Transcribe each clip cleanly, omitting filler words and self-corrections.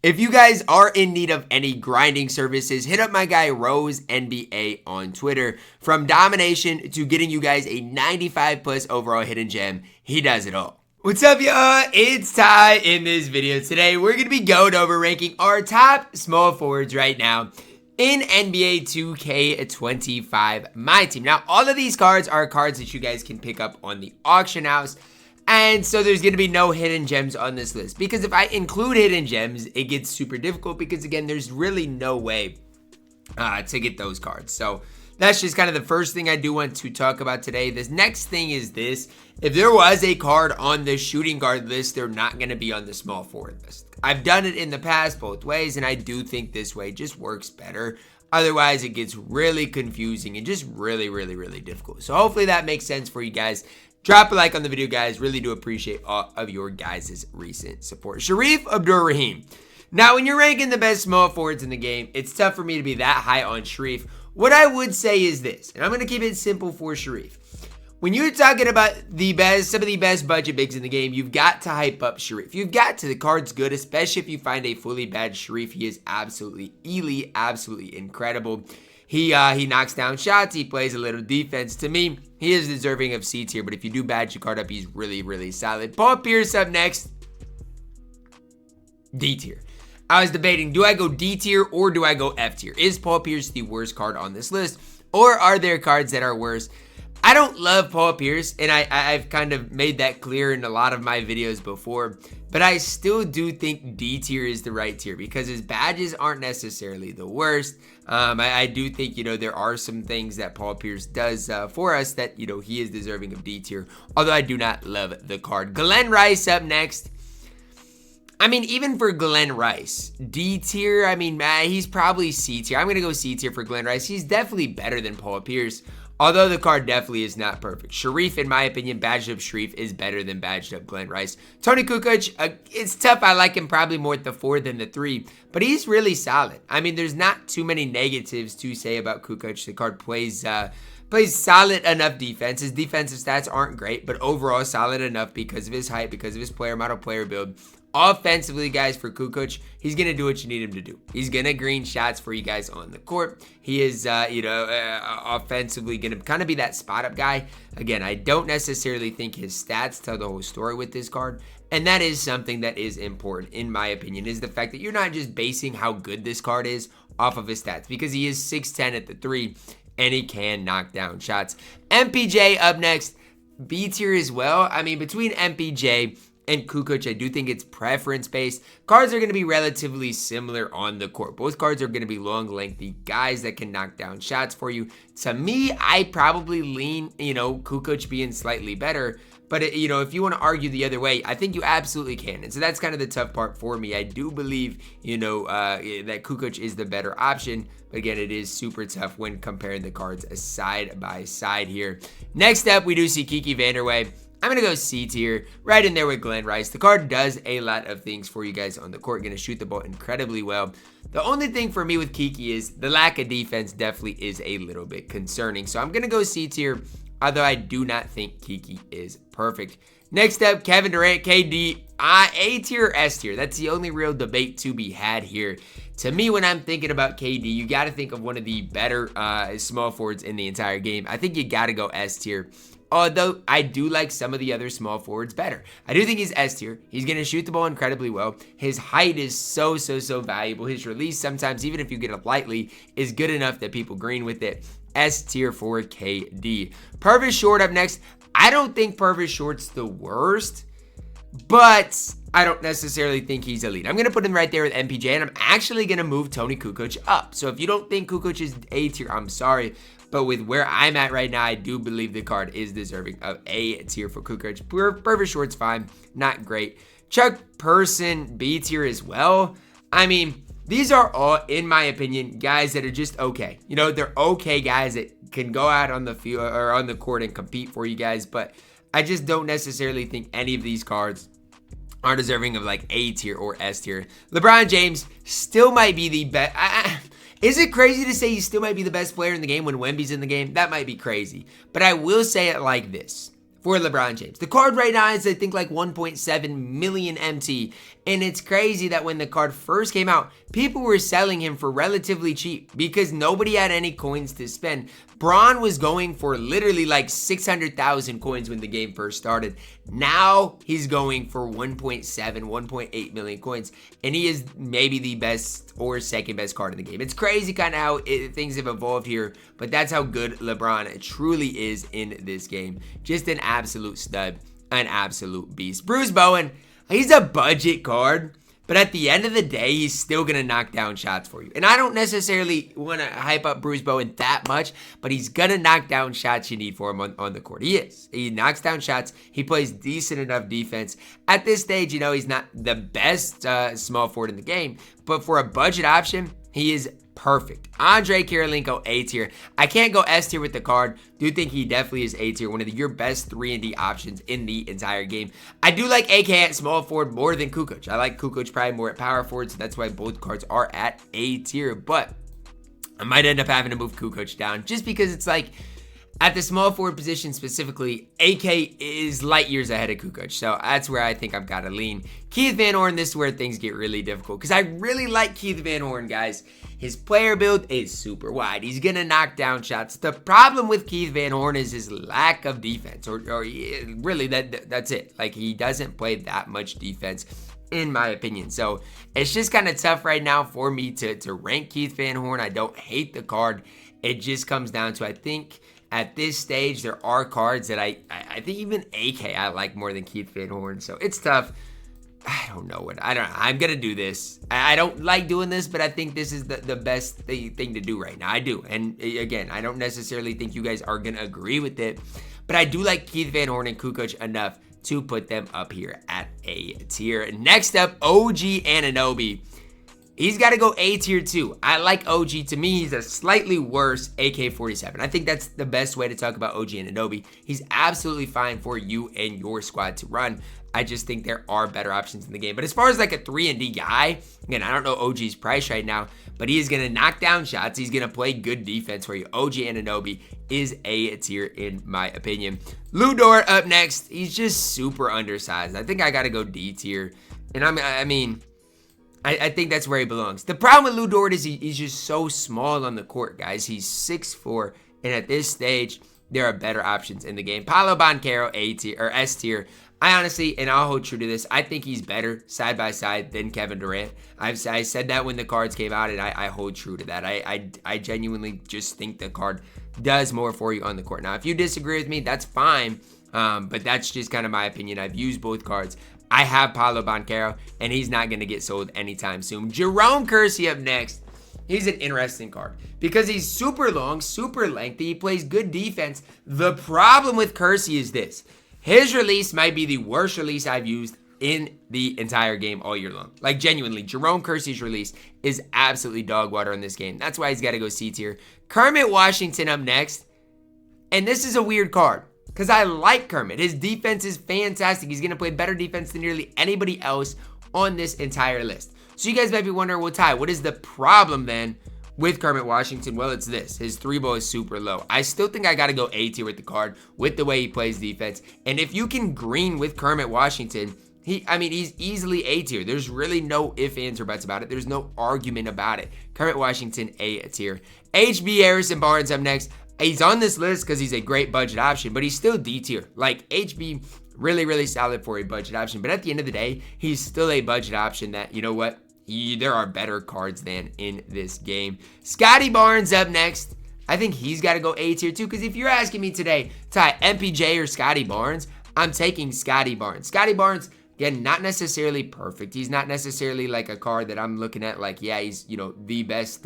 If you guys are in need of any grinding services, hit up my guy Rose NBA on Twitter. From domination to getting you guys a 95 plus overall hidden gem, he does it all. What's up, y'all? It's Ty. In this video today, we're going to be going over ranking our top small forwards right now in NBA 2K25 MyTEAM. Now, all of these cards are cards that you guys can pick up on the auction house. And so there's going to be no hidden gems on this list, because if I include hidden gems, it gets super difficult because, again, there's really no way to get those cards. So that's just kind of the first thing I do want to talk about today. This next thing is this. If there was a card on the shooting guard list, they're not going to be on the small forward list. I've done it in the past both ways, and I do think this way just works better. Otherwise, it gets really confusing and just really, really, really difficult. So hopefully that makes sense for you guys. Drop a like on the video, guys. Really do appreciate all of your guys' recent support. Sharif Abdur-Rahim. Now, when you're ranking the best small forwards in the game, it's tough for me to be that high on Sharif. What I would say is this, and I'm going to keep it simple for Sharif. When you're talking about some of the best budget bigs in the game, you've got to hype up Sharif. You've got to. The card's good, especially if you find a fully badged Sharif. He is absolutely elite, absolutely incredible. He knocks down shots. He plays a little defense. To me, he is deserving of C tier, but if you do badge your card up, he's really, really solid. Paul Pierce up next. D tier. I was debating, do I go D tier or do I go F tier? Is Paul Pierce the worst card on this list, or are there cards that are worse? I don't love Paul Pierce, and I've kind of made that clear in a lot of my videos before, but I still do think D tier is the right tier because his badges aren't necessarily the worst. I do think, there are some things that Paul Pierce does for us that, he is deserving of D tier, although I do not love the card. Glenn Rice up next. I mean, even for Glenn Rice, D tier, he's probably C tier. I'm going to go C tier for Glenn Rice. He's definitely better than Paul Pierce, although the card definitely is not perfect. Sharif, in my opinion, badged up Sharif is better than badged up Glenn Rice. Tony Kukoc, it's tough. I like him probably more at the 4 than the 3, but he's really solid. There's not too many negatives to say about Kukoc. The card plays solid enough defense. His defensive stats aren't great, but overall solid enough because of his height, because of his player model, player build. Offensively, guys, for Kukoc, he's going to do what you need him to do. He's going to green shots for you guys on the court. He is, offensively going to kind of be that spot-up guy. Again, I don't necessarily think his stats tell the whole story with this card, and that is something that is important, in my opinion, is the fact that you're not just basing how good this card is off of his stats, because he is 6'10 at the 3, and he can knock down shots. MPJ up next, B tier as well. Between MPJ and Kukoc, I do think it's preference-based. Cards are going to be relatively similar on the court. Both cards are going to be long, lengthy guys that can knock down shots for you. To me, I probably lean, Kukoc being slightly better. But, if you want to argue the other way, I think you absolutely can. And so that's kind of the tough part for me. I do believe, that Kukoc is the better option. But again, it is super tough when comparing the cards side by side here. Next up, we do see Kiki Vanderway. I'm going to go C tier, right in there with Glenn Rice. The card does a lot of things for you guys on the court. Going to shoot the ball incredibly well. The only thing for me with Kiki is the lack of defense definitely is a little bit concerning. So I'm going to go C tier, although I do not think Kiki is perfect. Next up, Kevin Durant, KD, A tier or S tier? That's the only real debate to be had here. To me, when I'm thinking about KD, you got to think of one of the better small forwards in the entire game. I think you got to go S tier. Although I do like some of the other small forwards better. I do think he's S tier. He's going to shoot the ball incredibly well. His height is so valuable. His release sometimes, even if you get up lightly, is good enough that people green with it. S tier for KD. Purvis Short up next. I don't think Purvis Short's the worst, but I don't necessarily think he's elite. I'm going to put him right there with MPJ, and I'm actually going to move Tony Kukoc up. So if you don't think Kukoc is A tier, I'm sorry. But with where I'm at right now, I do believe the card is deserving of A tier for Kukoc. Purvis Short's fine. Not great. Chuck Person, B tier as well. These are all, in my opinion, guys that are just okay. They're okay guys that can go out on the field or on the court and compete for you guys. But I just don't necessarily think any of these cards are deserving of like A tier or S tier. LeBron James still might be the best. Is it crazy to say he still might be the best player in the game when Wemby's in the game? That might be crazy. But I will say it like this. for LeBron James. The card right now is, I think, like 1.7 million MT. And it's crazy that when the card first came out, people were selling him for relatively cheap because nobody had any coins to spend. Braun was going for literally like 600,000 coins when the game first started. Now he's going for 1.7, 1.8 million coins. And he is maybe the best or second best card in the game. It's crazy kind of how things have evolved here. But that's how good LeBron truly is in this game. Just an absolute stud, an absolute beast. Bruce Bowen, he's a budget card, but at the end of the day, he's still going to knock down shots for you. And I don't necessarily want to hype up Bruce Bowen that much, but he's going to knock down shots you need for him on the court. He is. He knocks down shots. He plays decent enough defense. At this stage, you know, he's not the best small forward in the game, but for a budget option, he is perfect. Andre Kirilenko, A tier. I can't go S tier with the card. Do think he definitely is A tier. One of your best 3-and-D options in the entire game. I do like AK at small forward more than Kukoc. I like Kukoc probably more at power forward, so that's why both cards are at A tier. But I might end up having to move Kukoc down just because it's like, at the small forward position specifically, AK is light years ahead of Kukoc. So that's where I think I've got to lean. Keith Van Horn, this is where things get really difficult. Because I really like Keith Van Horn, guys. His player build is super wide. He's going to knock down shots. The problem with Keith Van Horn is his lack of defense. Or really, that's it. Like, he doesn't play that much defense, in my opinion. So it's just kind of tough right now for me to rank Keith Van Horn. I don't hate the card. It just comes down to, I think, at this stage, there are cards that I think even AK I like more than Keith Van Horn. So it's tough. I don't know. I'm going to do this. I don't like doing this, but I think this is the best thing to do right now. I do. And again, I don't necessarily think you guys are going to agree with it, but I do like Keith Van Horn and Kukoc enough to put them up here at A tier. Next up, OG Anunoby. He's got to go A tier too. I like OG. To me, he's a slightly worse AK-47. I think that's the best way to talk about OG Anunoby. He's absolutely fine for you and your squad to run. I just think there are better options in the game. But as far as like a 3-and-D guy, again, I don't know OG's price right now, but he is going to knock down shots. He's going to play good defense for you. OG Anunoby is A tier in my opinion. Lu Dort up next. He's just super undersized. I think I got to go D tier. And I mean, I think that's where he belongs. The problem with Lu Dort is he's just so small on the court, guys. He's 6'4", and at this stage, there are better options in the game. Paolo Banchero, A tier or S tier. I honestly, and I'll hold true to this, I think he's better side by side than Kevin Durant. I said that when the cards came out, and I hold true to that. I genuinely just think the card does more for you on the court. Now, if you disagree with me, that's fine, but that's just kind of my opinion. I've used both cards. I have Paolo Banchero, and he's not going to get sold anytime soon. Jerome Kersey up next. He's an interesting card because he's super long, super lengthy. He plays good defense. The problem with Kersey is this. His release might be the worst release I've used in the entire game all year long. Like, genuinely, Jerome Kersey's release is absolutely dog water in this game. That's why he's got to go C tier. Kermit Washington up next. And this is a weird card because I like Kermit. His defense is fantastic. He's going to play better defense than nearly anybody else on this entire list. So you guys might be wondering, well, Ty, what is the problem then with Kermit Washington? Well, it's this. His 3-ball is super low. I still think I got to go A tier with the card with the way he plays defense. And if you can green with Kermit Washington, he's easily A tier. There's really no ifs, ands, or buts about it. There's no argument about it. Kermit Washington, A tier. HB Harrison Barnes up next. He's on this list because he's a great budget option, but he's still D tier. Like, HB, really, really solid for a budget option. But at the end of the day, he's still a budget option that, you know what? There are better cards than in this game. Scotty Barnes up next. I think he's got to go A tier too, because if you're asking me today, Ty, MPJ or Scotty Barnes, I'm taking Scotty Barnes. Scotty Barnes, again, not necessarily perfect. He's not necessarily like a card that I'm looking at like, yeah, he's, the best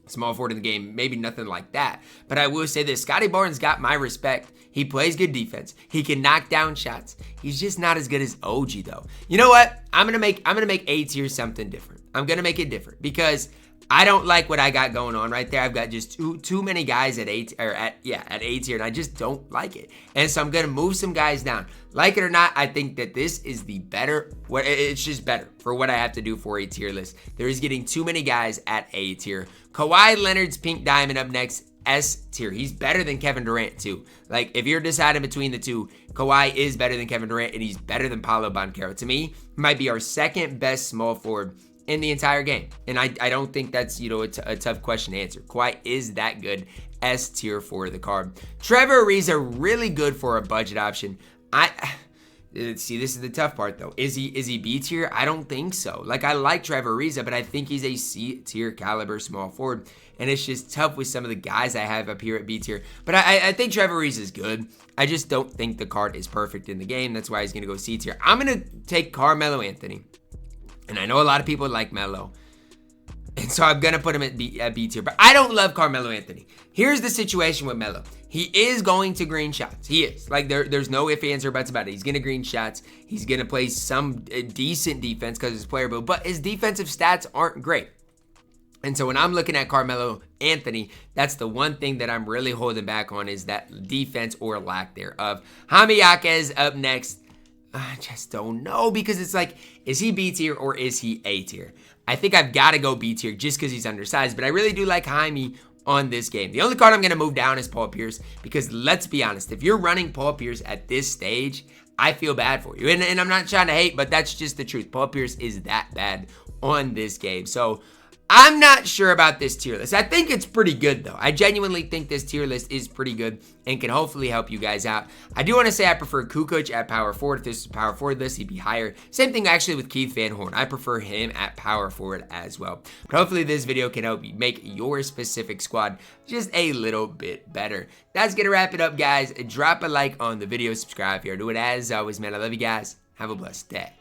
small forward in the game. Maybe nothing like that. But I will say this, Scotty Barnes got my respect. He plays good defense. He can knock down shots. He's just not as good as OG though. You know what? I'm gonna make A tier something different. I'm gonna make it different because I don't like what I got going on right there. I've got just too many guys at A tier, and I just don't like it. And so I'm gonna move some guys down. Like it or not, I think that this is the better. It's just better for what I have to do for a tier list. There is getting too many guys at A tier. Kawhi Leonard's Pink Diamond up next. S tier. He's better than Kevin Durant too. Like, if you're deciding between the two, Kawhi is better than Kevin Durant, and he's better than Paolo Banchero. To me, he might be our second best small forward in the entire game. And I don't think that's, you know, a tough question to answer. Kawhi is that good. S tier for the card. Trevor Ariza, really good for a budget option. See, this is the tough part though. Is he B tier? I don't think so. Like, I like Trevor Ariza, but I think he's a C tier caliber small forward. And it's just tough with some of the guys I have up here at B tier. But I think Trevor Ariza is good. I just don't think the card is perfect in the game. That's why he's going to go C tier. I'm going to take Carmelo Anthony. And I know a lot of people like Melo. And so I'm going to put him at B tier. But I don't love Carmelo Anthony. Here's the situation with Melo. He is going to green shots. He is. Like, there's no ifs, ands, or buts about it. He's going to green shots. He's going to play some decent defense because his player build. But his defensive stats aren't great. And so when I'm looking at Carmelo Anthony, that's the one thing that I'm really holding back on, is that defense or lack thereof. Jaime Jaquez up next. I just don't know, because it's like, is he B tier or is he A tier? I think I've got to go B tier just because he's undersized, but I really do like Jaime on this game. The only card I'm going to move down is Paul Pierce, because let's be honest, if you're running Paul Pierce at this stage, I feel bad for you. And I'm not trying to hate, but that's just the truth. Paul Pierce is that bad on this game. So I'm not sure about this tier list. I think it's pretty good, though. I genuinely think this tier list is pretty good and can hopefully help you guys out. I do want to say I prefer Kukoc at power forward. If this is a power forward list, he'd be higher. Same thing, actually, with Keith Van Horn. I prefer him at power forward as well. But hopefully this video can help you make your specific squad just a little bit better. That's going to wrap it up, guys. Drop a like on the video. Subscribe if you're new. And as always, man, I love you guys. Have a blessed day.